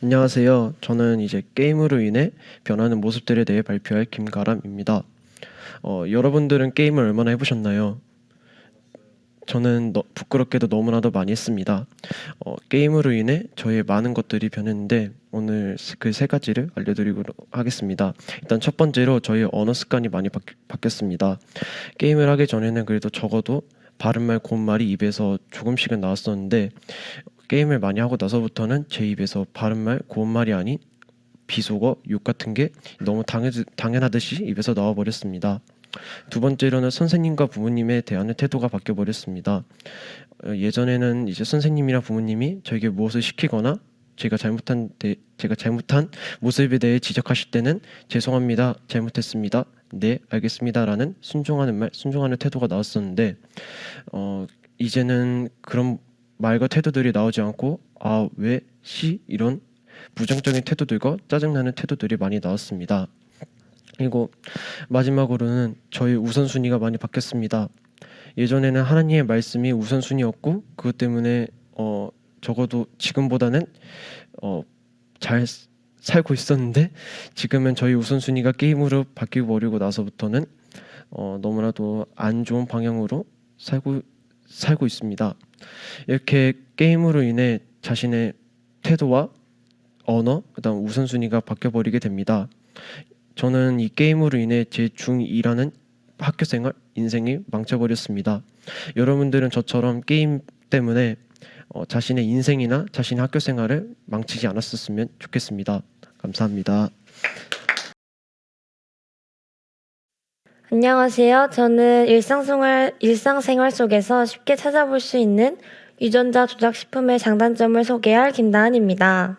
안녕하세요. 저는 이제 게임으로 인해 변하는 모습들에 대해 발표할 김가람입니다. 여러분들은 게임을 얼마나 해보셨나요? 저는 부끄럽게도 너무나도 많이 했습니다. 게임으로 인해 저의 많은 것들이 변했는데 오늘 그 세 가지를 알려드리도록 하겠습니다. 일단 첫 번째로 저의 언어 습관이 많이 바뀌었습니다. 게임을 하기 전에는 그래도 적어도 바른말 고운말이 입에서 조금씩은 나왔었는데 게임을 많이 하고 나서부터는 제 입에서 바른말 고운말이 아닌 비속어, 욕 같은 게 너무 당연하듯이 입에서 나와버렸습니다. 두 번째로는 선생님과 부모님에 대한 태도가 바뀌어버렸습니다. 예전에는 이제 선생님이나 부모님이 저에게 무엇을 시키거나 제가 잘못한 모습에 대해 지적하실 때는 죄송합니다, 잘못했습니다, 네, 알겠습니다라는 순종하는 태도가 나왔었는데 이제는 그런 말과 태도들이 나오지 않고 왜, 이런 부정적인 태도들과 짜증나는 태도들이 많이 나왔습니다. 그리고 마지막으로는 저의 우선순위가 많이 바뀌었습니다. 예전에는 하나님의 말씀이 우선순위였고 그것 때문에 적어도 지금보다는 잘 살고 있었는데 지금은 저희 우선순위가 게임으로 바뀌고 버리고 나서부터는 너무나도 안 좋은 방향으로 살고 있습니다. 이렇게 게임으로 인해 자신의 태도와 언어, 그다음 우선순위가 바뀌어버리게 됩니다. 저는 이 게임으로 인해 제 중2라는 학교생활, 인생이 망쳐버렸습니다. 여러분들은 저처럼 게임 때문에 자신의 인생이나 자신의 학교생활을 망치지 않았었으면 좋겠습니다. 감사합니다. 안녕하세요. 저는 일상생활 속에서 쉽게 찾아볼 수 있는 유전자 조작 식품의 장단점을 소개할 김다은입니다.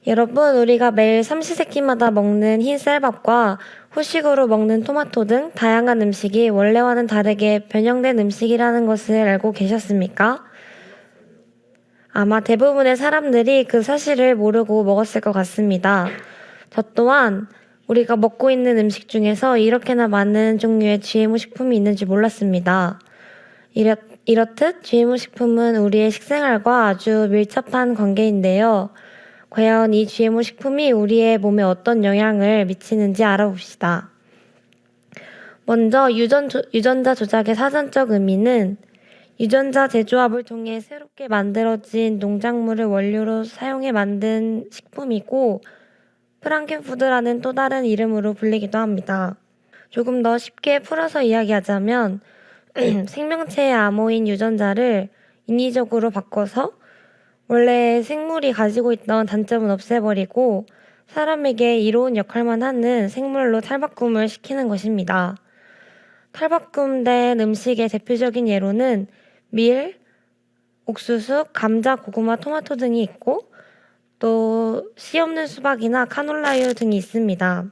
여러분, 우리가 매일 삼시세끼마다 먹는 흰 쌀밥과 후식으로 먹는 토마토 등 다양한 음식이 원래와는 다르게 변형된 음식이라는 것을 알고 계셨습니까? 아마 대부분의 사람들이 그 사실을 모르고 먹었을 것 같습니다. 저 또한 우리가 먹고 있는 음식 중에서 이렇게나 많은 종류의 GMO 식품이 있는지 몰랐습니다. 이렇듯 GMO 식품은 우리의 식생활과 아주 밀접한 관계인데요. 과연 이 GMO 식품이 우리의 몸에 어떤 영향을 미치는지 알아봅시다. 먼저 유전자 조작의 사전적 의미는 유전자 재조합을 통해 새롭게 만들어진 농작물을 원료로 사용해 만든 식품이고 프랑켄푸드라는 또 다른 이름으로 불리기도 합니다. 조금 더 쉽게 풀어서 이야기하자면 생명체의 암호인 유전자를 인위적으로 바꿔서 원래 생물이 가지고 있던 단점은 없애버리고 사람에게 이로운 역할만 하는 생물로 탈바꿈을 시키는 것입니다. 탈바꿈된 음식의 대표적인 예로는 밀, 옥수수, 감자, 고구마, 토마토 등이 있고 또 씨 없는 수박이나 카놀라유 등이 있습니다.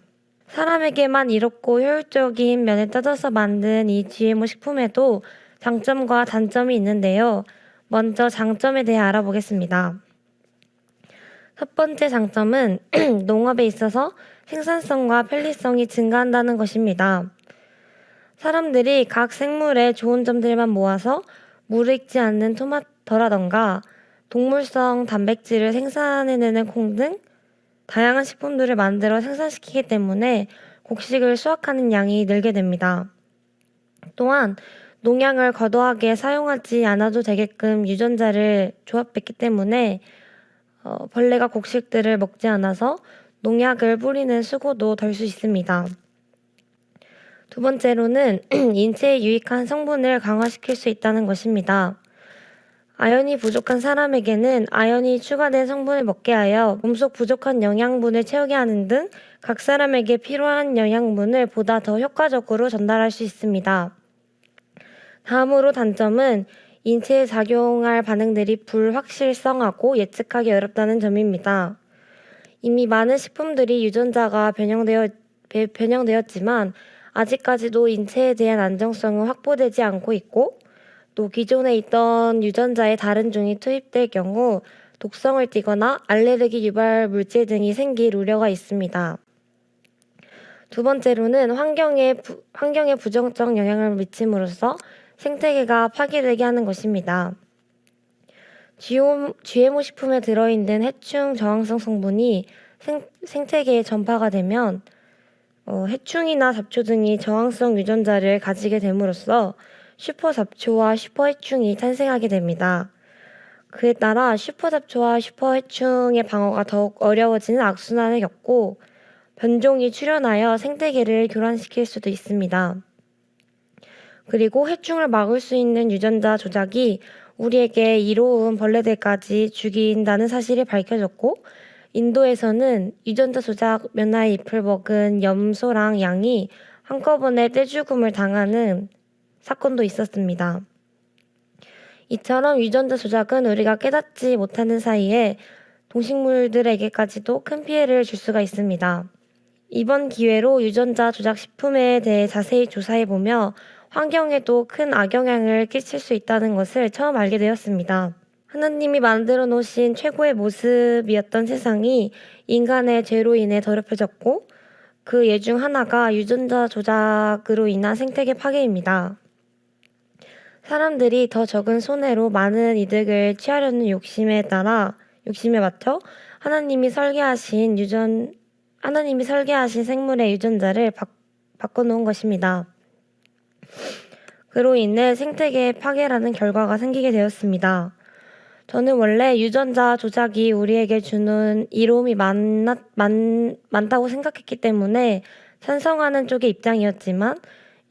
사람에게만 이롭고 효율적인 면에 따져서 만든 이 GMO 식품에도 장점과 단점이 있는데요. 먼저 장점에 대해 알아보겠습니다. 첫 번째 장점은 농업에 있어서 생산성과 편리성이 증가한다는 것입니다. 사람들이 각 생물의 좋은 점들만 모아서 무르익지 않는 토마토라던가 동물성 단백질을 생산해내는 콩 등 다양한 식품들을 만들어 생산시키기 때문에 곡식을 수확하는 양이 늘게 됩니다. 또한 농약을 과도하게 사용하지 않아도 되게끔 유전자를 조합했기 때문에 벌레가 곡식들을 먹지 않아서 농약을 뿌리는 수고도 덜 수 있습니다. 두 번째로는 인체에 유익한 성분을 강화시킬 수 있다는 것입니다. 아연이 부족한 사람에게는 아연이 추가된 성분을 먹게 하여 몸속 부족한 영양분을 채우게 하는 등 각 사람에게 필요한 영양분을 보다 더 효과적으로 전달할 수 있습니다. 다음으로 단점은 인체에 작용할 반응들이 불확실성하고 예측하기 어렵다는 점입니다. 이미 많은 식품들이 유전자가 변형되었지만 아직까지도 인체에 대한 안정성은 확보되지 않고 있고 또 기존에 있던 유전자의 다른 종이 투입될 경우 독성을 띠거나 알레르기 유발 물질 등이 생길 우려가 있습니다. 두 번째로는 환경에 부정적 영향을 미침으로써 생태계가 파괴되게 하는 것입니다. GMO 식품에 들어있는 해충 저항성 성분이 생태계에 전파가 되면 해충이나 잡초 등이 저항성 유전자를 가지게 됨으로써 슈퍼잡초와 슈퍼해충이 탄생하게 됩니다. 그에 따라 슈퍼잡초와 슈퍼해충의 방어가 더욱 어려워지는 악순환을 겪고 변종이 출현하여 생태계를 교란시킬 수도 있습니다. 그리고 해충을 막을 수 있는 유전자 조작이 우리에게 이로운 벌레들까지 죽인다는 사실이 밝혀졌고, 인도에서는 유전자 조작 면화의 잎을 먹은 염소랑 양이 한꺼번에 떼죽음을 당하는 사건도 있었습니다. 이처럼 유전자 조작은 우리가 깨닫지 못하는 사이에 동식물들에게까지도 큰 피해를 줄 수가 있습니다. 이번 기회로 유전자 조작 식품에 대해 자세히 조사해보며 환경에도 큰 악영향을 끼칠 수 있다는 것을 처음 알게 되었습니다. 하나님이 만들어 놓으신 최고의 모습이었던 세상이 인간의 죄로 인해 더럽혀졌고 그 예 중 하나가 유전자 조작으로 인한 생태계 파괴입니다. 사람들이 더 적은 손해로 많은 이득을 취하려는 욕심에 맞춰 하나님이 설계하신 생물의 유전자를 바꿔놓은 것입니다. 그로 인해 생태계 파괴라는 결과가 생기게 되었습니다. 저는 원래 유전자 조작이 우리에게 주는 이로움이 많다고 생각했기 때문에 찬성하는 쪽의 입장이었지만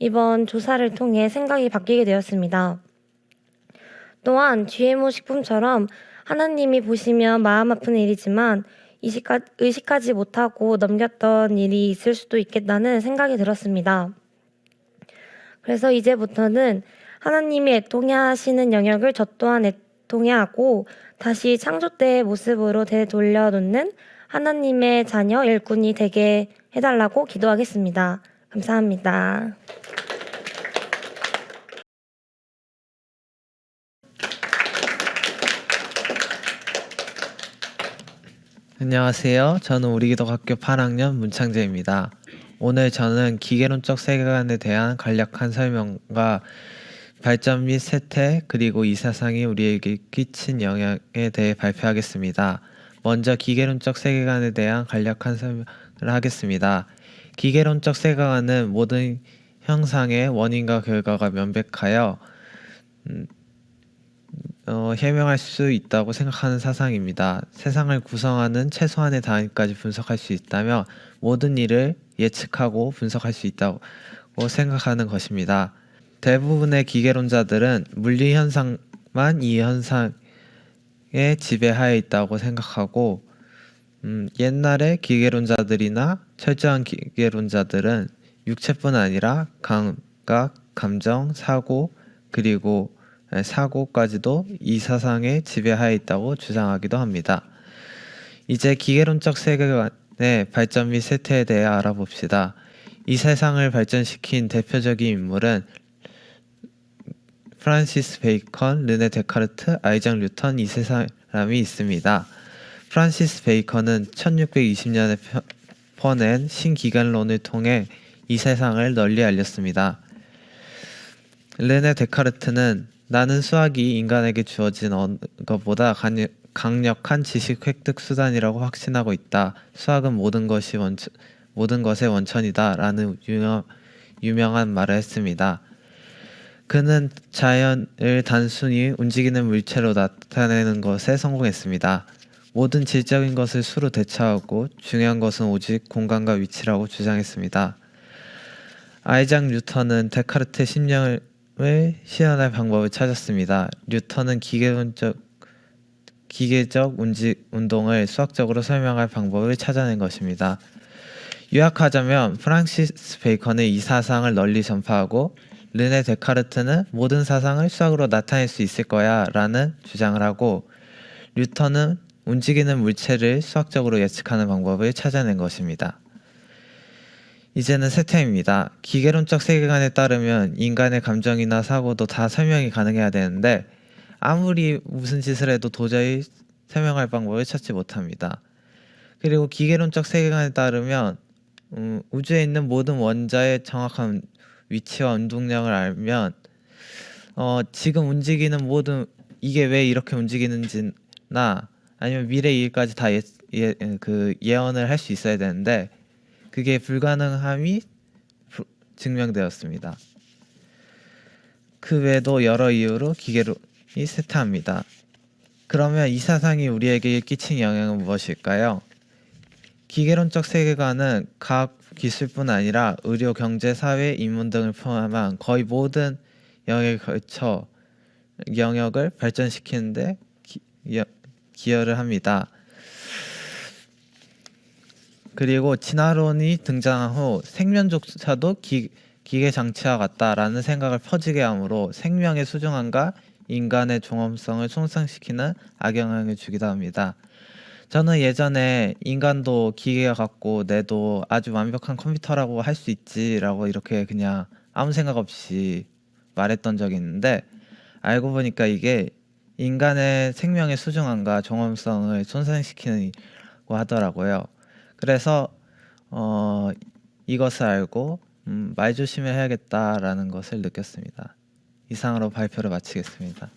이번 조사를 통해 생각이 바뀌게 되었습니다. 또한 GMO 식품처럼 하나님이 보시면 마음 아픈 일이지만 의식하지 못하고 넘겼던 일이 있을 수도 있겠다는 생각이 들었습니다. 그래서 이제부터는 하나님이 애통해 하시는 영역을 저 또한 애통해 하고 다시 창조 때의 모습으로 되돌려놓는 하나님의 자녀 일꾼이 되게 해달라고 기도하겠습니다. 감사합니다. 안녕하세요. 저는 우리기독학교 8학년 문창재입니다. 오늘 저는 기계론적 세계관에 대한 간략한 설명과 발전 및 쇠퇴 그리고 이 사상이 우리에게 끼친 영향에 대해 발표하겠습니다. 먼저 기계론적 세계관에 대한 간략한 설명을 하겠습니다. 기계론적 세계관은 모든 형상의 원인과 결과가 명백하여 해명할 수 있다고 생각하는 사상입니다. 세상을 구성하는 최소한의 단위까지 분석할 수 있다면 모든 일을 예측하고 분석할 수 있다고 생각하는 것입니다. 대부분의 기계론자들은 물리 현상만 이 현상에 지배하에 있다고 생각하고 옛날의 기계론자들이나 철저한 기계론자들은 육체뿐 아니라 감각, 감정, 사고 그리고 사고까지도 이 사상에 지배하에 있다고 주장하기도 합니다. 이제 기계론적 세계관의 발전 및 쇠퇴에 대해 알아봅시다. 이 세상을 발전시킨 대표적인 인물은 프란시스 베이컨, 르네 데카르트, 아이작 뉴턴 이 세 사람이 있습니다. 프란시스 베이컨은 1620년에 펴낸 신기관론을 통해 이 세상을 널리 알렸습니다. 르네 데카르트는 나는 수학이 인간에게 주어진 것보다 강력한 지식 획득 수단이라고 확신하고 있다. 수학은 모든 것의 원천이다. 라는 유명한 말을 했습니다. 그는 자연을 단순히 움직이는 물체로 나타내는 것에 성공했습니다. 모든 질적인 것을 수로 대처하고 중요한 것은 오직 공간과 위치라고 주장했습니다. 아이작 뉴턴은 데카르트의 심령을 실현할 방법을 찾았습니다. 뉴턴은 기계적 운동을 수학적으로 설명할 방법을 찾아낸 것입니다. 요약하자면 프란시스 베이컨은 이 사상을 널리 전파하고 르네 데카르트는 모든 사상을 수학으로 나타낼 수 있을 거야 라는 주장을 하고 뉴턴은 움직이는 물체를 수학적으로 예측하는 방법을 찾아낸 것입니다. 이제는 쇠퇴입니다. 기계론적 세계관에 따르면 인간의 감정이나 사고도 다 설명이 가능해야 되는데 아무리 무슨 짓을 해도 도저히 설명할 방법을 찾지 못합니다. 그리고 기계론적 세계관에 따르면 우주에 있는 모든 원자의 정확한 위치와 운동량을 알면 지금 움직이는 모든 이게 왜 이렇게 움직이는지나 아니면 미래 일까지 다 예언을 할 수 있어야 되는데 그게 불가능함이 증명되었습니다. 그 외에도 여러 이유로 기계론이 쇠퇴합니다. 그러면 이 사상이 우리에게 끼친 영향은 무엇일까요? 기계론적 세계관은 과학 기술뿐 아니라 의료, 경제, 사회, 인문 등을 포함한 거의 모든 영역에 걸쳐 영역을 발전시키는데 기여를 합니다. 그리고 진화론이 등장한 후 생명조차도 기계 장치와 같다라는 생각을 퍼지게 하므로 생명의 소중함과 인간의 종합성을 손상시키는 악영향을 주기도 합니다. 저는 예전에 인간도 기계가 같고 뇌도 아주 완벽한 컴퓨터라고 할 수 있지라고 이렇게 그냥 아무 생각 없이 말했던 적이 있는데 알고 보니까 이게 인간의 생명의 소중함과 종합성을 손상시키는 거 하더라고요. 그래서 이것을 알고 말조심을 해야겠다라는 것을 느꼈습니다. 이상으로 발표를 마치겠습니다.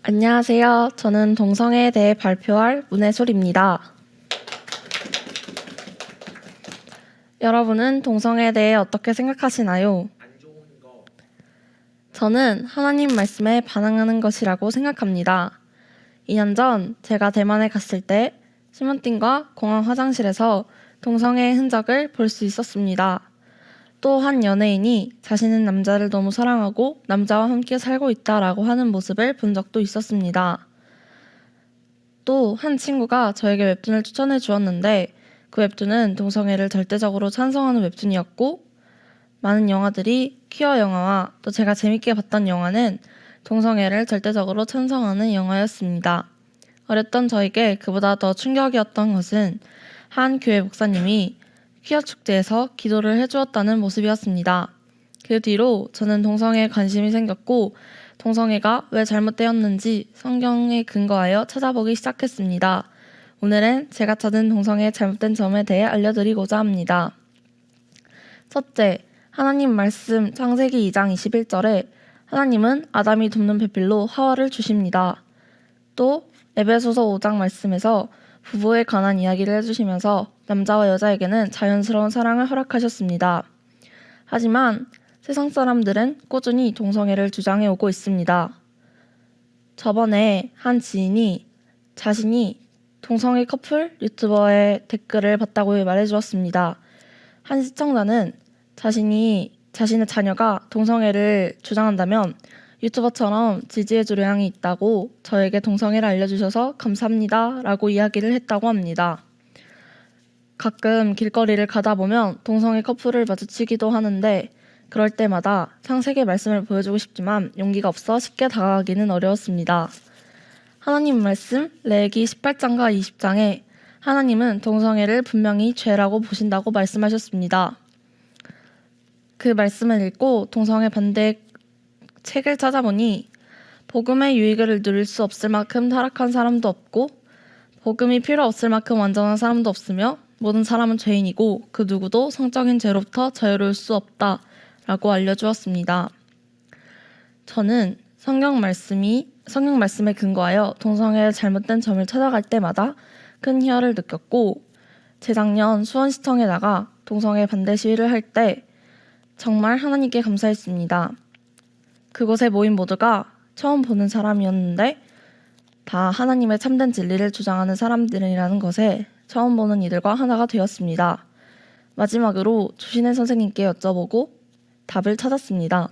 안녕하세요. 저는 동성애에 대해 발표할 문혜솔입니다. 여러분은 동성애에 대해 어떻게 생각하시나요? 저는 하나님 말씀에 반항하는 것이라고 생각합니다. 2년 전 제가 대만에 갔을 때 시몬틴과 공항 화장실에서 동성애의 흔적을 볼 수 있었습니다. 또 한 연예인이 자신은 남자를 너무 사랑하고 남자와 함께 살고 있다라고 하는 모습을 본 적도 있었습니다. 또 한 친구가 저에게 웹툰을 추천해 주었는데 그 웹툰은 동성애를 절대적으로 찬성하는 웹툰이었고 많은 영화들이 퀴어 영화와 또 제가 재밌게 봤던 영화는 동성애를 절대적으로 찬성하는 영화였습니다. 어렸던 저에게 그보다 더 충격이었던 것은 한 교회 목사님이 퀴어 축제에서 기도를 해주었다는 모습이었습니다. 그 뒤로 저는 동성애에 관심이 생겼고 동성애가 왜 잘못되었는지 성경에 근거하여 찾아보기 시작했습니다. 오늘은 제가 찾은 동성애의 잘못된 점에 대해 알려드리고자 합니다. 첫째, 하나님 말씀 창세기 2장 21절에 하나님은 아담이 돕는 배필로 하와를 주십니다. 또 에베소서 5장 말씀에서 부부에 관한 이야기를 해주시면서 남자와 여자에게는 자연스러운 사랑을 허락하셨습니다. 하지만 세상 사람들은 꾸준히 동성애를 주장해 오고 있습니다. 저번에 한 지인이 자신이 동성애 커플 유튜버의 댓글을 봤다고 말해주었습니다. 한 시청자는 자신의 자녀가 동성애를 주장한다면 유튜버처럼 지지해줄 의향이 있다고 저에게 동성애를 알려주셔서 감사합니다 라고 이야기를 했다고 합니다. 가끔 길거리를 가다 보면 동성애 커플을 마주치기도 하는데 그럴 때마다 창세기 말씀을 보여주고 싶지만 용기가 없어 쉽게 다가가기는 어려웠습니다. 하나님 말씀 레위기 18장과 20장에 하나님은 동성애를 분명히 죄라고 보신다고 말씀하셨습니다. 그 말씀을 읽고 동성애 반대 책을 찾아보니 복음의 유익을 누릴 수 없을 만큼 타락한 사람도 없고 복음이 필요 없을 만큼 완전한 사람도 없으며 모든 사람은 죄인이고 그 누구도 성적인 죄로부터 자유로울 수 없다라고 알려주었습니다. 저는 성경 말씀에 근거하여 동성애의 잘못된 점을 찾아갈 때마다 큰 희열을 느꼈고 재작년 수원시청에 나가 동성애 반대 시위를 할 때 정말 하나님께 감사했습니다. 그곳에 모인 모두가 처음 보는 사람이었는데 다 하나님의 참된 진리를 주장하는 사람들이라는 것에 처음 보는 이들과 하나가 되었습니다. 마지막으로 주신혜 선생님께 여쭤보고 답을 찾았습니다.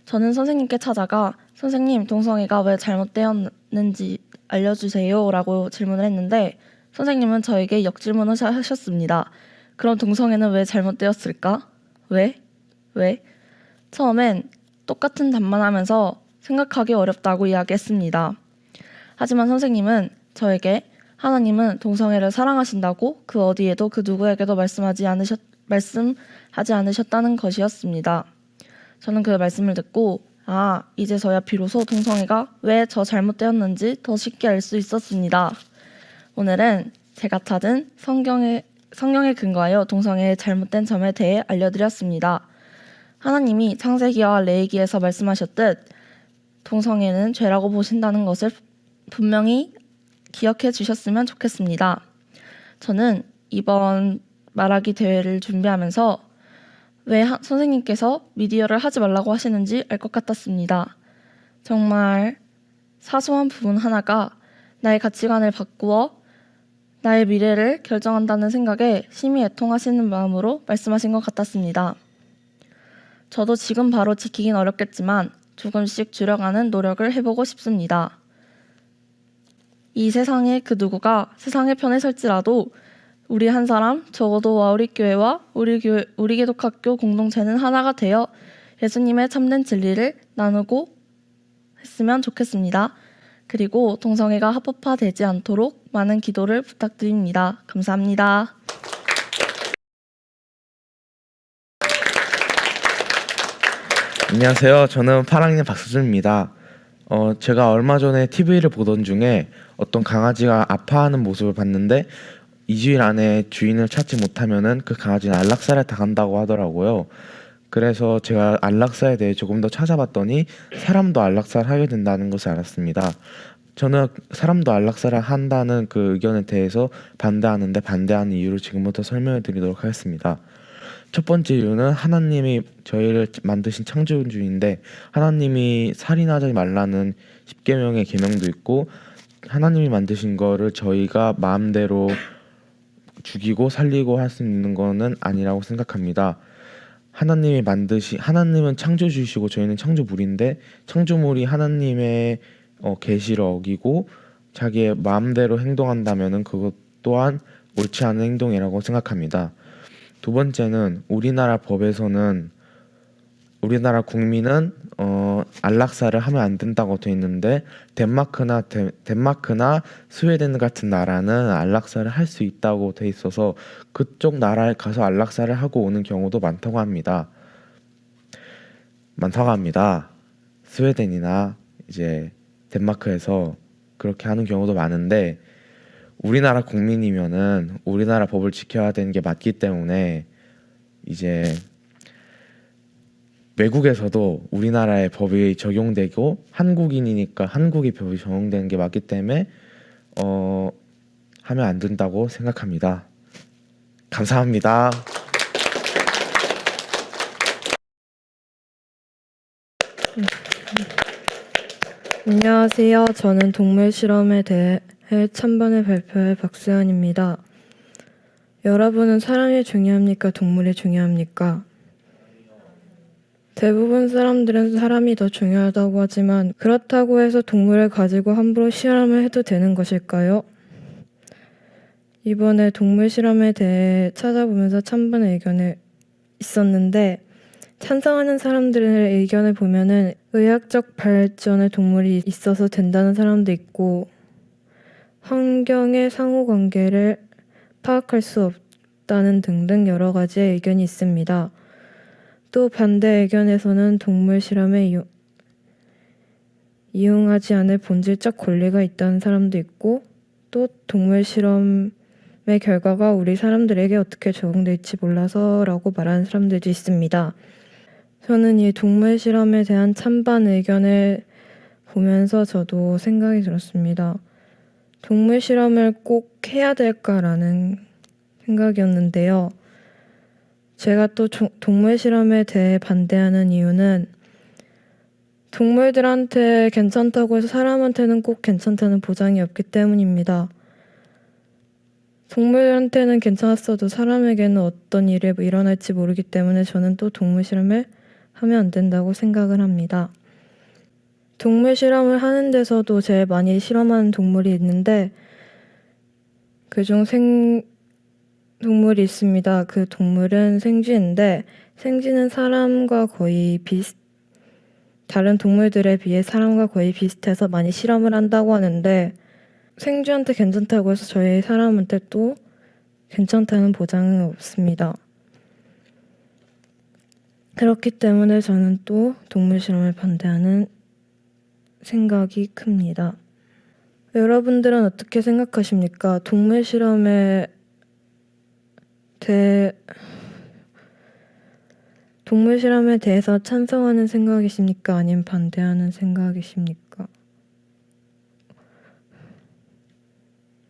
저는 선생님께 찾아가 선생님 동성애가 왜 잘못되었는지 알려주세요 라고 질문을 했는데 선생님은 저에게 역질문을 하셨습니다. 그럼 동성애는 왜 잘못되었을까? 왜? 처음엔 똑같은 답만 하면서 생각하기 어렵다고 이야기했습니다. 하지만 선생님은 저에게 하나님은 동성애를 사랑하신다고 그 어디에도 그 누구에게도 말씀하지 않으셨다는 것이었습니다. 저는 그 말씀을 듣고 이제서야 비로소 동성애가 왜 저 잘못되었는지 더 쉽게 알 수 있었습니다. 오늘은 제가 찾은 성경에 근거하여 동성애의 잘못된 점에 대해 알려드렸습니다. 하나님이 창세기와 레위기에서 말씀하셨듯 동성애는 죄라고 보신다는 것을 분명히 기억해 주셨으면 좋겠습니다. 저는 이번 말하기 대회를 준비하면서 왜 선생님께서 미디어를 하지 말라고 하시는지 알 것 같았습니다. 정말 사소한 부분 하나가 나의 가치관을 바꾸어 나의 미래를 결정한다는 생각에 심히 애통하시는 마음으로 말씀하신 것 같았습니다. 저도 지금 바로 지키긴 어렵겠지만 조금씩 줄여가는 노력을 해보고 싶습니다. 이 세상의 그 누구가 세상의 편에 설지라도 우리 한 사람, 적어도 와우리 교회와 우리 기독학교 공동체는 하나가 되어 예수님의 참된 진리를 나누고 했으면 좋겠습니다. 그리고 동성애가 합법화되지 않도록 많은 기도를 부탁드립니다. 감사합니다. 안녕하세요. 저는 8학년 박수준입니다. 제가 얼마 전에 TV를 보던 중에 어떤 강아지가 아파하는 모습을 봤는데 2주일 안에 주인을 찾지 못하면은 그 강아지는 안락사를 당한다고 하더라고요. 그래서 제가 안락사에 대해 조금 더 찾아봤더니 사람도 안락사를 하게 된다는 것을 알았습니다. 저는 사람도 안락사를 한다는 그 의견에 대해서 반대하는데 반대하는 이유를 지금부터 설명해 드리도록 하겠습니다. 첫 번째 이유는 하나님이 저희를 만드신 창조주인데 하나님이 살인하지 말라는 10계명의 계명도 있고 하나님이 만드신 거를 저희가 마음대로 죽이고 살리고 할 수 있는 거는 아니라고 생각합니다. 하나님은 창조주이시고 저희는 창조물인데 창조물이 하나님의 계시를 어기고 자기의 마음대로 행동한다면은 그것 또한 옳지 않은 행동이라고 생각합니다. 두 번째는 우리나라 법에서는 우리나라 국민은 안락사를 하면 안 된다고 되어 있는데 덴마크나 스웨덴 같은 나라는 안락사를 할 수 있다고 되어 있어서 그쪽 나라에 가서 안락사를 하고 오는 경우도 많다고 합니다. 스웨덴이나 이제 덴마크에서 그렇게 하는 경우도 많은데 우리나라 국민이면은 우리나라 법을 지켜야 되는 게 맞기 때문에 이제 외국에서도 우리나라의 법이 적용되고 한국인이니까 한국의 법이 적용되는 게 맞기 때문에 하면 안 된다고 생각합니다. 감사합니다. 안녕하세요. 저는 동물 실험에 대해 찬반을 발표할 박수현입니다. 여러분은 사람이 중요합니까? 동물이 중요합니까? 대부분 사람들은 사람이 더 중요하다고 하지만 그렇다고 해서 동물을 가지고 함부로 실험을 해도 되는 것일까요? 이번에 동물 실험에 대해 찾아보면서 찬반 의견이 있었는데 찬성하는 사람들의 의견을 보면은 의학적 발전에 동물이 있어서 된다는 사람도 있고 환경의 상호관계를 파악할 수 없다는 등등 여러 가지의 의견이 있습니다. 또 반대 의견에서는 동물 실험에 이용하지 않을 본질적 권리가 있다는 사람도 있고 또 동물 실험의 결과가 우리 사람들에게 어떻게 적용될지 몰라서라고 말하는 사람들도 있습니다. 저는 이 동물 실험에 대한 찬반 의견을 보면서 저도 생각이 들었습니다. 동물 실험을 꼭 해야 될까라는 생각이었는데요. 제가 또 동물 실험에 대해 반대하는 이유는 동물들한테 괜찮다고 해서 사람한테는 꼭 괜찮다는 보장이 없기 때문입니다. 동물한테는 괜찮았어도 사람에게는 어떤 일이 일어날지 모르기 때문에 저는 또 동물 실험을 하면 안 된다고 생각을 합니다. 동물 실험을 하는 데서도 제일 많이 실험하는 동물이 있는데 그중 동물이 있습니다. 그 동물은 생쥐인데 생쥐는 사람과 거의 다른 동물들에 비해 사람과 거의 비슷해서 많이 실험을 한다고 하는데 생쥐한테 괜찮다고 해서 저희 사람한테 또 괜찮다는 보장은 없습니다. 그렇기 때문에 저는 또 동물 실험을 반대하는 생각이 큽니다. 여러분들은 어떻게 생각하십니까? 동물 실험에 동물 실험에 대해서 찬성하는 생각이십니까? 아니면 반대하는 생각이십니까?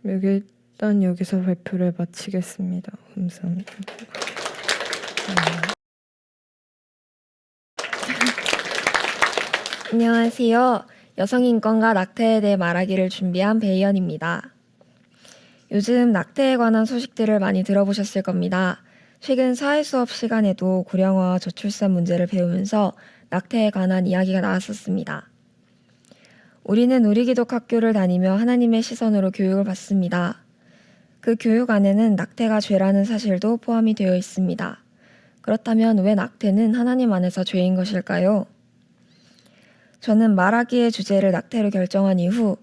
일단 여기서 발표를 마치겠습니다. 감사합니다. 안녕하세요. 여성인권과 낙태에 대해 말하기를 준비한 배희연입니다. 요즘 낙태에 관한 소식들을 많이 들어보셨을 겁니다. 최근 사회 수업 시간에도 고령화와 저출산 문제를 배우면서 낙태에 관한 이야기가 나왔었습니다. 우리는 우리 기독 학교를 다니며 하나님의 시선으로 교육을 받습니다. 그 교육 안에는 낙태가 죄라는 사실도 포함이 되어 있습니다. 그렇다면 왜 낙태는 하나님 안에서 죄인 것일까요? 저는 말하기의 주제를 낙태로 결정한 이후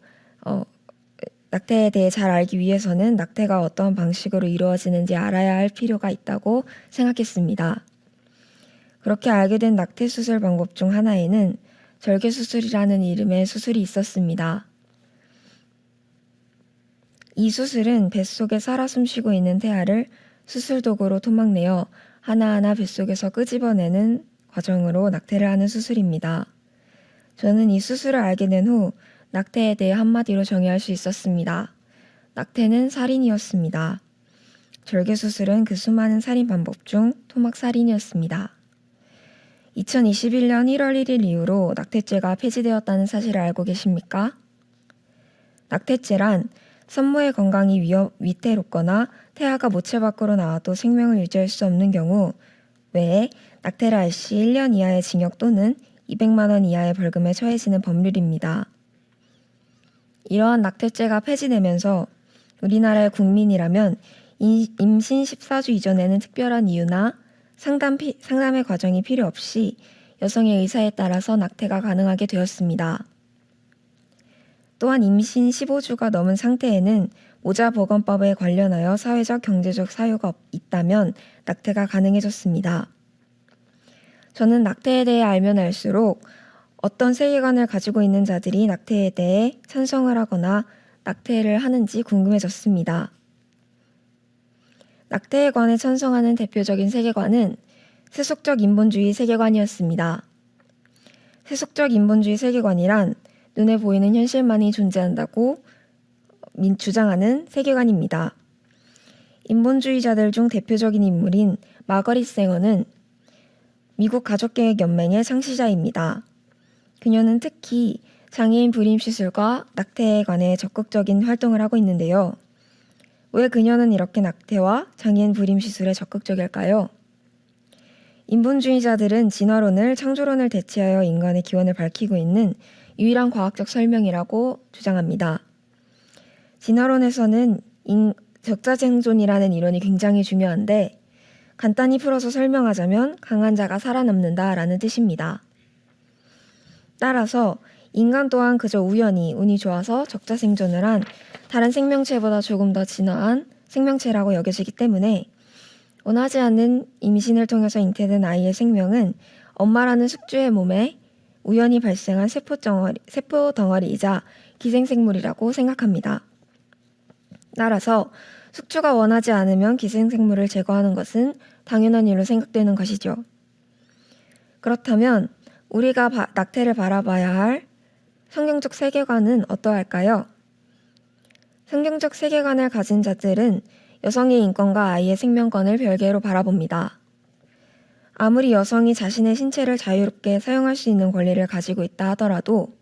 낙태에 대해 잘 알기 위해서는 낙태가 어떤 방식으로 이루어지는지 알아야 할 필요가 있다고 생각했습니다. 그렇게 알게 된 낙태 수술 방법 중 하나에는 절개수술이라는 이름의 수술이 있었습니다. 이 수술은 뱃속에 살아 숨쉬고 있는 태아를 수술도구로 토막내어 하나하나 뱃속에서 끄집어내는 과정으로 낙태를 하는 수술입니다. 저는 이 수술을 알게 된 후 낙태에 대해 한마디로 정의할 수 있었습니다. 낙태는 살인이었습니다. 절개수술은 그 수많은 살인 방법 중 토막살인이었습니다. 2021년 1월 1일 이후로 낙태죄가 폐지되었다는 사실을 알고 계십니까? 낙태죄란 산모의 건강이 위태롭거나 태아가 모체 밖으로 나와도 생명을 유지할 수 없는 경우 외에 낙태를 할 시 1년 이하의 징역 또는 200만 원 이하의 벌금에 처해지는 법률입니다. 이러한 낙태죄가 폐지되면서 우리나라의 국민이라면 임신 14주 이전에는 특별한 이유나 상담의 과정이 필요 없이 여성의 의사에 따라서 낙태가 가능하게 되었습니다. 또한 임신 15주가 넘은 상태에는 모자보건법에 관련하여 사회적 경제적 사유가 있다면 낙태가 가능해졌습니다. 저는 낙태에 대해 알면 알수록 어떤 세계관을 가지고 있는 자들이 낙태에 대해 찬성을 하거나 낙태를 하는지 궁금해졌습니다. 낙태에 관해 찬성하는 대표적인 세계관은 세속적 인본주의 세계관이었습니다. 세속적 인본주의 세계관이란 눈에 보이는 현실만이 존재한다고 주장하는 세계관입니다. 인본주의자들 중 대표적인 인물인 마거릿 쌩어는 미국 가족계획연맹의 창시자입니다. 그녀는 특히 장애인 불임 시술과 낙태에 관해 적극적인 활동을 하고 있는데요. 왜 그녀는 이렇게 낙태와 장애인 불임 시술에 적극적일까요? 인본주의자들은 진화론을 창조론을 대체하여 인간의 기원을 밝히고 있는 유일한 과학적 설명이라고 주장합니다. 진화론에서는 적자생존이라는 이론이 굉장히 중요한데 간단히 풀어서 설명하자면 강한 자가 살아남는다라는 뜻입니다. 따라서 인간 또한 그저 우연히 운이 좋아서 적자생존을 한 다른 생명체보다 조금 더 진화한 생명체라고 여겨지기 때문에 원하지 않는 임신을 통해서 잉태된 아이의 생명은 엄마라는 숙주의 몸에 우연히 발생한 세포 덩어리이자 기생생물이라고 생각합니다. 따라서 숙주가 원하지 않으면 기생생물을 제거하는 것은 당연한 일로 생각되는 것이죠. 그렇다면 우리가 낙태를 바라봐야 할 성경적 세계관은 어떠할까요? 성경적 세계관을 가진 자들은 여성의 인권과 아이의 생명권을 별개로 바라봅니다. 아무리 여성이 자신의 신체를 자유롭게 사용할 수 있는 권리를 가지고 있다 하더라도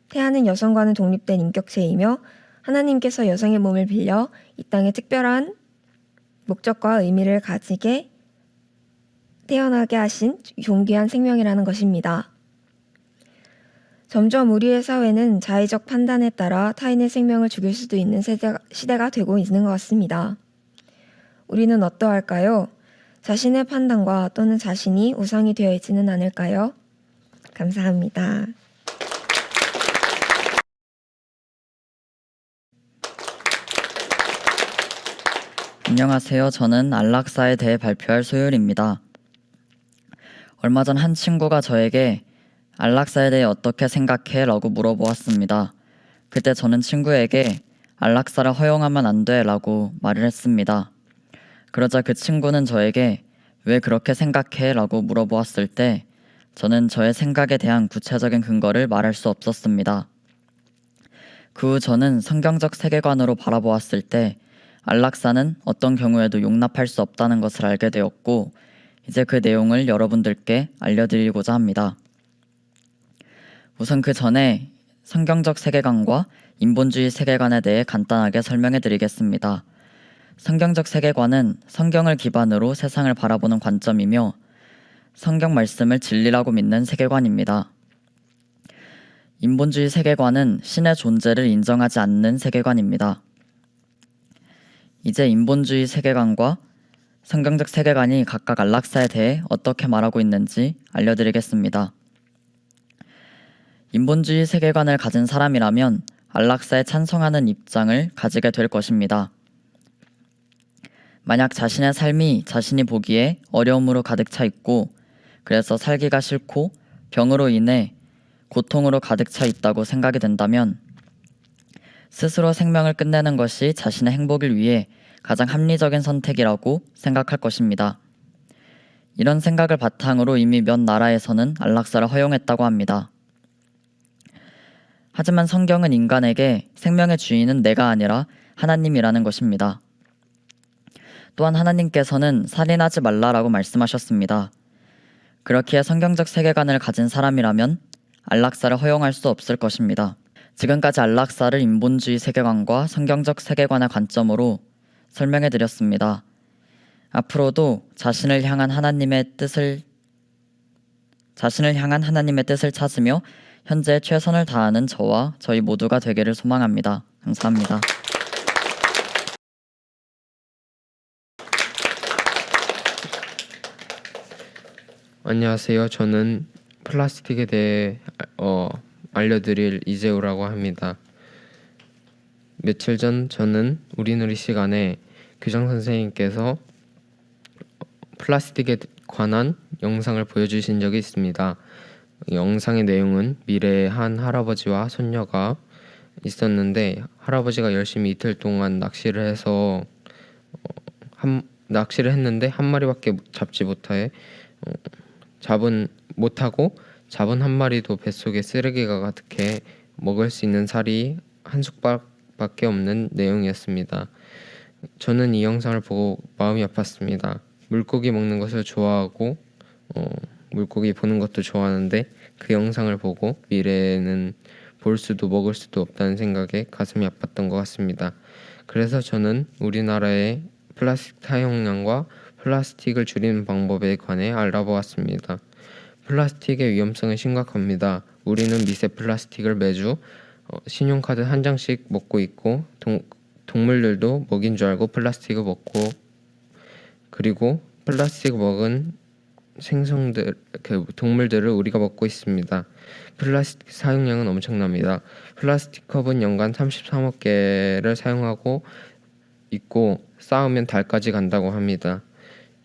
태아는 여성과는 독립된 인격체이며 하나님께서 여성의 몸을 빌려 이 땅에 특별한 목적과 의미를 가지게 태어나게 하신 존귀한 생명이라는 것입니다. 점점 우리의 사회는 자의적 판단에 따라 타인의 생명을 죽일 수도 있는 시대가 되고 있는 것 같습니다. 우리는 어떠할까요? 자신의 판단과 또는 자신이 우상이 되어 있지는 않을까요? 감사합니다. 안녕하세요. 저는 안락사에 대해 발표할 소율입니다. 얼마 전 한 친구가 저에게 안락사에 대해 어떻게 생각해? 라고 물어보았습니다. 그때 저는 친구에게 안락사를 허용하면 안 돼 라고 말을 했습니다. 그러자 그 친구는 저에게 왜 그렇게 생각해? 라고 물어보았을 때 저는 저의 생각에 대한 구체적인 근거를 말할 수 없었습니다. 그 후 저는 성경적 세계관으로 바라보았을 때 안락사는 어떤 경우에도 용납할 수 없다는 것을 알게 되었고 이제 그 내용을 여러분들께 알려드리고자 합니다. 우선 그 전에 성경적 세계관과 인본주의 세계관에 대해 간단하게 설명해 드리겠습니다. 성경적 세계관은 성경을 기반으로 세상을 바라보는 관점이며 성경 말씀을 진리라고 믿는 세계관입니다. 인본주의 세계관은 신의 존재를 인정하지 않는 세계관입니다. 이제 인본주의 세계관과 성경적 세계관이 각각 안락사에 대해 어떻게 말하고 있는지 알려드리겠습니다. 인본주의 세계관을 가진 사람이라면 안락사에 찬성하는 입장을 가지게 될 것입니다. 만약 자신의 삶이 자신이 보기에 어려움으로 가득 차 있고 그래서 살기가 싫고 병으로 인해 고통으로 가득 차 있다고 생각이 된다면 스스로 생명을 끝내는 것이 자신의 행복을 위해 가장 합리적인 선택이라고 생각할 것입니다. 이런 생각을 바탕으로 이미 몇 나라에서는 안락사를 허용했다고 합니다. 하지만 성경은 인간에게 생명의 주인은 내가 아니라 하나님이라는 것입니다. 또한 하나님께서는 살인하지 말라라고 말씀하셨습니다. 그렇기에 성경적 세계관을 가진 사람이라면 안락사를 허용할 수 없을 것입니다. 지금까지 안락사를 인본주의 세계관과 성경적 세계관의 관점으로 설명해 드렸습니다. 앞으로도 자신을 향한 하나님의 뜻을 찾으며 현재 최선을 다하는 저와 저희 모두가 되기를 소망합니다. 감사합니다. 안녕하세요. 저는 플라스틱에 대해 알려드릴 이재우라고 합니다. 며칠 전 저는 우리누리 시간에 교장 선생님께서 플라스틱에 관한 영상을 보여주신 적이 있습니다. 영상의 내용은 미래의 한 할아버지와 손녀가 있었는데 할아버지가 열심히 이틀 동안 낚시를 해서 낚시를 했는데 한 마리밖에 잡지 잡은 한 마리도 뱃속에 쓰레기가 가득해 먹을 수 있는 살이 한 숟가락밖에 없는 내용이었습니다. 저는 이 영상을 보고 마음이 아팠습니다. 물고기 먹는 것을 좋아하고 물고기 보는 것도 좋아하는데 그 영상을 보고 미래에는 볼 수도 먹을 수도 없다는 생각에 가슴이 아팠던 것 같습니다. 그래서 저는 우리나라의 플라스틱 사용량과 플라스틱을 줄이는 방법에 관해 알아보았습니다. 플라스틱의 위험성은 심각합니다. 우리는 미세 플라스틱을 매주 신용카드 한 장씩 먹고 있고 동물들도 먹인 줄 알고 플라스틱을 먹고 그리고 플라스틱 먹은 동물들을 우리가 먹고 있습니다. 플라스틱 사용량은 엄청납니다. 플라스틱 컵은 연간 33억 개를 사용하고 있고 쌓으면 달까지 간다고 합니다.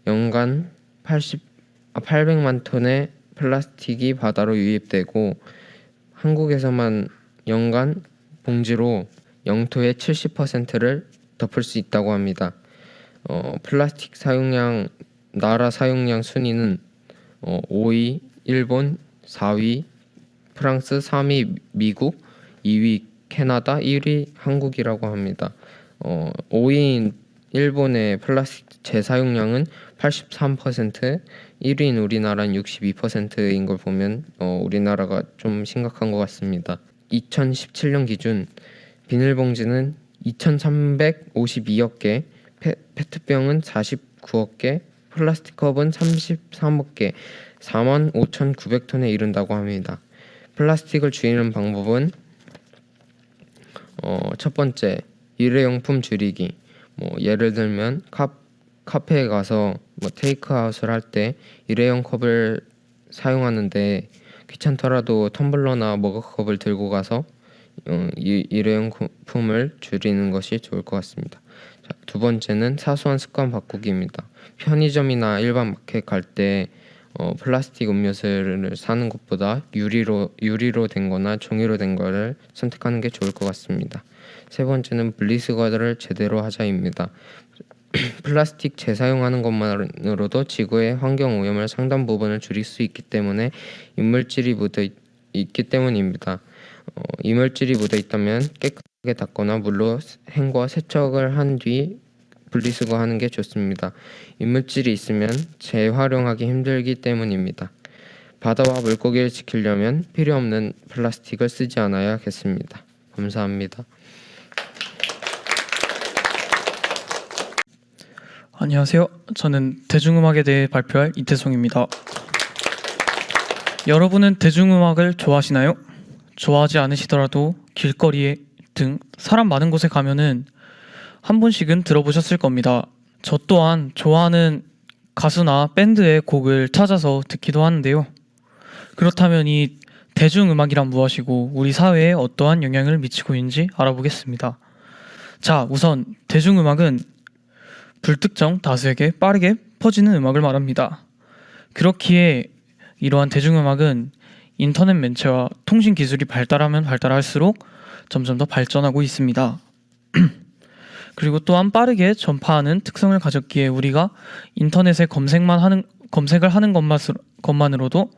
연간 800만 톤의 플라스틱이 바다로 유입되고 한국에서만 연간 봉지로 영토의 70%를 덮을 수 있다고 합니다. 플라스틱 나라 사용량 순위는 5위 일본, 4위 프랑스, 3위 미국, 2위 캐나다, 1위 한국이라고 합니다. 5위인 일본의 플라스틱 재사용량은 83%, 1위인 우리나라는 62%인 걸 보면 우리나라가 좀 심각한 것 같습니다. 2017년 기준 비닐봉지는 2,352억 개, 페트병은 49억 개, 플라스틱 컵은 33억 개, 45,900톤에 이른다고 합니다. 플라스틱을 줄이는 방법은 첫 번째, 일회용품 줄이기. 예를 들면 카페에 가서 테이크아웃을 할 때 일회용 컵을 사용하는데 귀찮더라도 텀블러나 머그컵을 들고 가서 일회용품을 줄이는 것이 좋을 것 같습니다. 두 번째는 사소한 습관 바꾸기입니다. 편의점이나 일반 마켓 갈 때 플라스틱 음료수를 사는 것보다 유리로 된 거나 종이로 된 거를 선택하는 게 좋을 것 같습니다. 세 번째는 분리수거를 제대로 하자입니다. 플라스틱 재사용하는 것만으로도 지구의 환경 오염을 상당 부분을 줄일 수 있기 때문에 이물질이 묻어 있기 때문입니다. 이물질이 묻어 있다면 깨끗하게 닦거나 물로 헹궈 세척을 한 뒤 분리수거하는 게 좋습니다. 이물질이 있으면 재활용하기 힘들기 때문입니다. 바다와 물고기를 지키려면 필요 없는 플라스틱을 쓰지 않아야겠습니다. 감사합니다. 안녕하세요. 저는 대중음악에 대해 발표할 이태송입니다. 여러분은 대중음악을 좋아하시나요? 좋아하지 않으시더라도 길거리에 등 사람 많은 곳에 가면은 한 번씩은 들어보셨을 겁니다. 저 또한 좋아하는 가수나 밴드의 곡을 찾아서 듣기도 하는데요. 그렇다면 이 대중음악이란 무엇이고 우리 사회에 어떠한 영향을 미치고 있는지 알아보겠습니다. 자, 우선 대중음악은 불특정 다수에게 빠르게 퍼지는 음악을 말합니다. 그렇기에 이러한 대중음악은 인터넷 매체와 통신 기술이 발달하면 발달할수록 점점 더 발전하고 있습니다. 그리고 또한 빠르게 전파하는 특성을 가졌기에 우리가 인터넷에 검색을 하는 것만으로도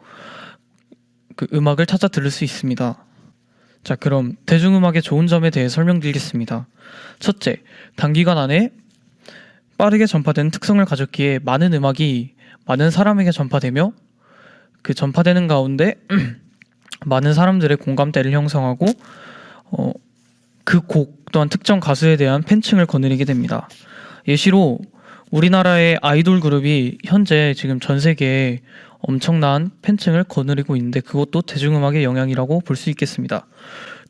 그 음악을 찾아 들을 수 있습니다. 자, 그럼 대중음악의 좋은 점에 대해 설명드리겠습니다. 첫째, 단기간 안에 빠르게 전파되는 특성을 가졌기에 많은 음악이 많은 사람에게 전파되며 그 전파되는 가운데 많은 사람들의 공감대를 형성하고 그 곡 또한 특정 가수에 대한 팬층을 거느리게 됩니다. 예시로 우리나라의 아이돌 그룹이 현재 지금 전 세계에 엄청난 팬층을 거느리고 있는데 그것도 대중음악의 영향이라고 볼 수 있겠습니다.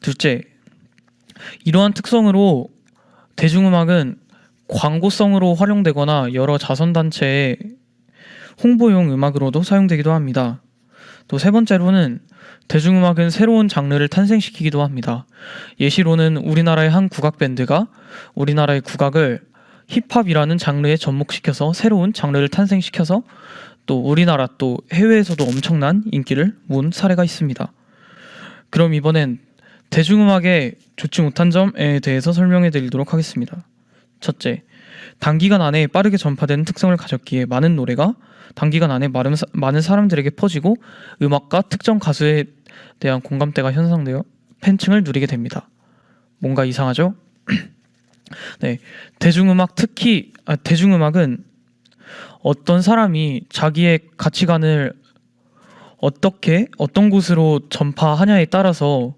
둘째, 이러한 특성으로 대중음악은 광고성으로 활용되거나 여러 자선단체의 홍보용 음악으로도 사용되기도 합니다. 또 세 번째로는 대중음악은 새로운 장르를 탄생시키기도 합니다. 예시로는 우리나라의 한 국악 밴드가 우리나라의 국악을 힙합이라는 장르에 접목시켜서 새로운 장르를 탄생시켜서 또 우리나라 또 해외에서도 엄청난 인기를 모은 사례가 있습니다. 그럼 이번엔 대중음악의 좋지 못한 점에 대해서 설명해 드리도록 하겠습니다. 첫째, 단기간 안에 빠르게 전파되는 특성을 가졌기에 많은 노래가 단기간 안에 많은 사람들에게 퍼지고 음악과 특정 가수에 대한 공감대가 형성되어 팬층을 누리게 됩니다. 뭔가 이상하죠? 네, 대중음악은 어떤 사람이 자기의 가치관을 어떤 곳으로 전파하냐에 따라서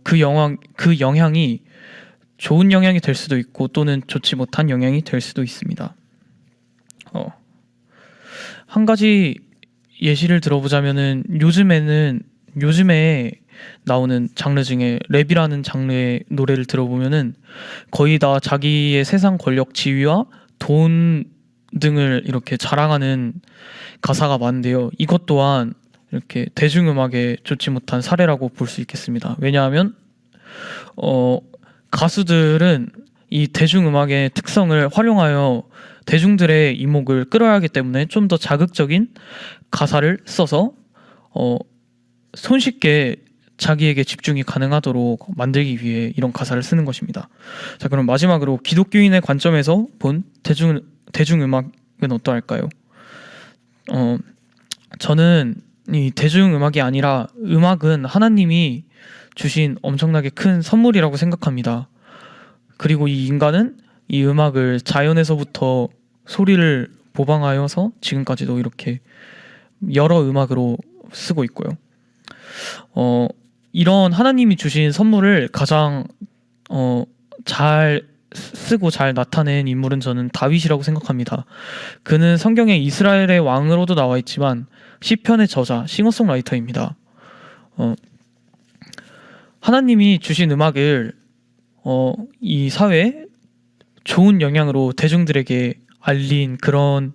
그 영향이 좋은 영향이 될 수도 있고 또는 좋지 못한 영향이 될 수도 있습니다. 한 가지 예시를 들어보자면은 요즘에 나오는 장르 중에 랩이라는 장르의 노래를 들어보면은 거의 다 자기의 세상 권력 지위와 돈 등을 이렇게 자랑하는 가사가 많은데요. 이것 또한 이렇게 대중음악에 좋지 못한 사례라고 볼 수 있겠습니다. 왜냐하면 가수들은 이 대중음악의 특성을 활용하여 대중들의 이목을 끌어야 하기 때문에 좀 더 자극적인 가사를 써서 손쉽게 자기에게 집중이 가능하도록 만들기 위해 이런 가사를 쓰는 것입니다. 자, 그럼 마지막으로 기독교인의 관점에서 본 대중음악은 어떠할까요? 저는 이 대중음악이 아니라 음악은 하나님이 주신 엄청나게 큰 선물이라고 생각합니다. 그리고 이 인간은 이 음악을 자연에서부터 소리를 모방하여서 지금까지도 이렇게 여러 음악으로 쓰고 있고요. 이런 하나님이 주신 선물을 가장 잘 쓰고 잘 나타낸 인물은 저는 다윗이라고 생각합니다. 그는 성경의 이스라엘의 왕으로도 나와 있지만 시편의 저자, 싱어송라이터입니다. 하나님이 주신 음악을 이 사회에 좋은 영향으로 대중들에게 알린 그런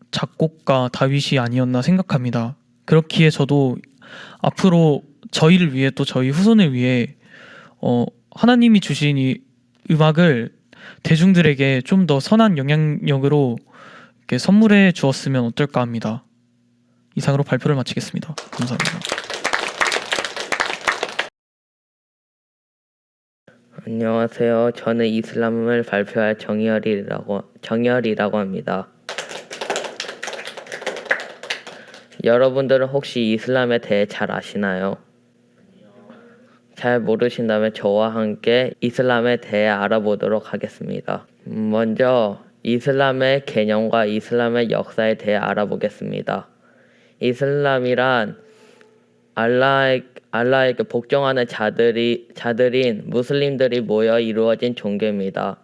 작곡가 다윗이 아니었나 생각합니다. 그렇기에 저도 앞으로 저희를 위해 또 저희 후손을 위해 하나님이 주신 이 음악을 대중들에게 좀 더 선한 영향력으로 이렇게 선물해 주었으면 어떨까 합니다. 이상으로 발표를 마치겠습니다. 감사합니다. 안녕하세요. 저는 이슬람을 발표할 정열이라고 합니다. 여러분들은 혹시 이슬람에 대해 잘 아시나요? 잘 모르신다면 저와 함께 이슬람에 대해 알아보도록 하겠습니다. 먼저 이슬람의 개념과 이슬람의 역사에 대해 알아보겠습니다. 이슬람이란 알라에게 복종하는 자들인 무슬림들이 모여 이루어진 종교입니다.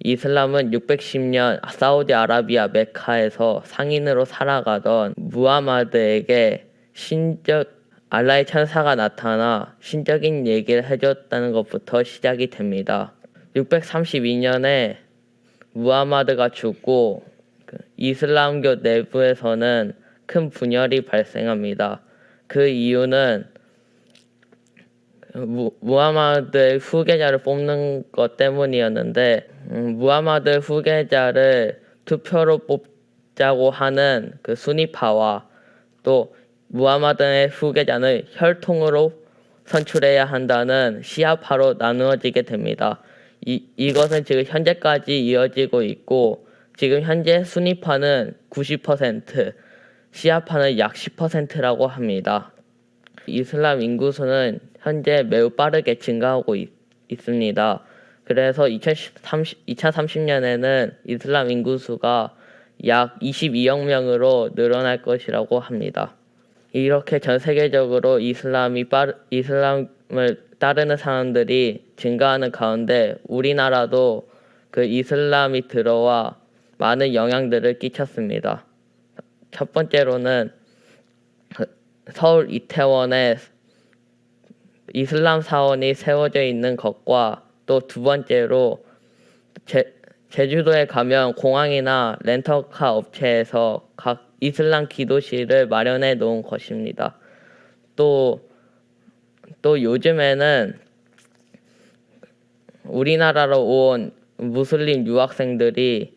이슬람은 610년 사우디아라비아 메카에서 상인으로 살아가던 무하마드에게 알라의 천사가 나타나 신적인 얘기를 해줬다는 것부터 시작이 됩니다. 632년에 무하마드가 죽고 이슬람교 내부에서는 큰 분열이 발생합니다. 그 이유는 무하마드의 후계자를 뽑는 것 때문이었는데 무하마드 후계자를 투표로 뽑자고 하는 그 수니파와 또 무하마드의 후계자는 혈통으로 선출해야 한다는 시아파로 나누어지게 됩니다. 이것은 지금 현재까지 이어지고 있고 지금 현재 수니파는 90%, 시아파는 약 10%라고 합니다. 이슬람 인구수는 현재 매우 빠르게 증가하고 있습니다. 그래서 2030년에는 이슬람 인구수가 약 22억 명으로 늘어날 것이라고 합니다. 이렇게 전 세계적으로 이슬람을 따르는 사람들이 증가하는 가운데 우리나라도 그 이슬람이 들어와 많은 영향들을 끼쳤습니다. 첫 번째로는 서울 이태원에 이슬람 사원이 세워져 있는 것과 또 두 번째로 제주도에 가면 공항이나 렌터카 업체에서 각 이슬람 기도실을 마련해 놓은 것입니다. 또 요즘에는 우리나라로 온 무슬림 유학생들이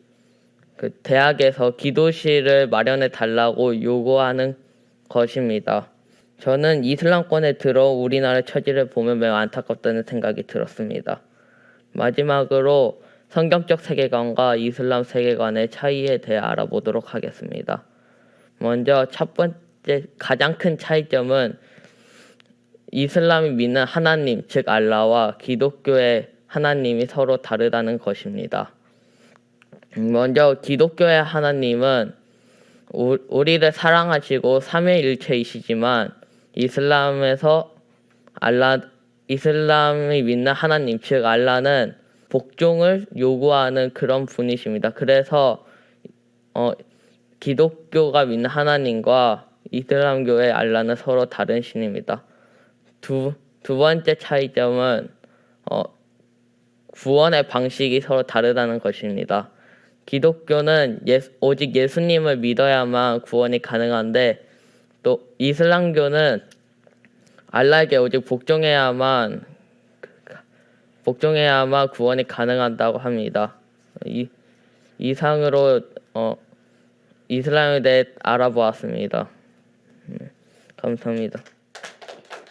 그 대학에서 기도실을 마련해 달라고 요구하는 것입니다. 저는 이슬람권에 들어온 우리나라의 처지를 보면 매우 안타깝다는 생각이 들었습니다. 마지막으로 성경적 세계관과 이슬람 세계관의 차이에 대해 알아보도록 하겠습니다. 먼저 첫 번째 가장 큰 차이점은 이슬람이 믿는 하나님, 즉 알라와 기독교의 하나님이 서로 다르다는 것입니다. 먼저 기독교의 하나님은 우리를 사랑하시고 삼위일체이시지만 이슬람이 믿는 하나님, 즉 알라는 복종을 요구하는 그런 분이십니다. 그래서 기독교가 믿는 하나님과 이슬람교의 알라는 서로 다른 신입니다. 두 번째 차이점은 구원의 방식이 서로 다르다는 것입니다. 기독교는 오직 예수님을 믿어야만 구원이 가능한데 또 이슬람교는 알라에게 오직 복종해야만 구원이 가능하다고 합니다. 이상으로 이슬람에 대해 알아보았습니다. 감사합니다.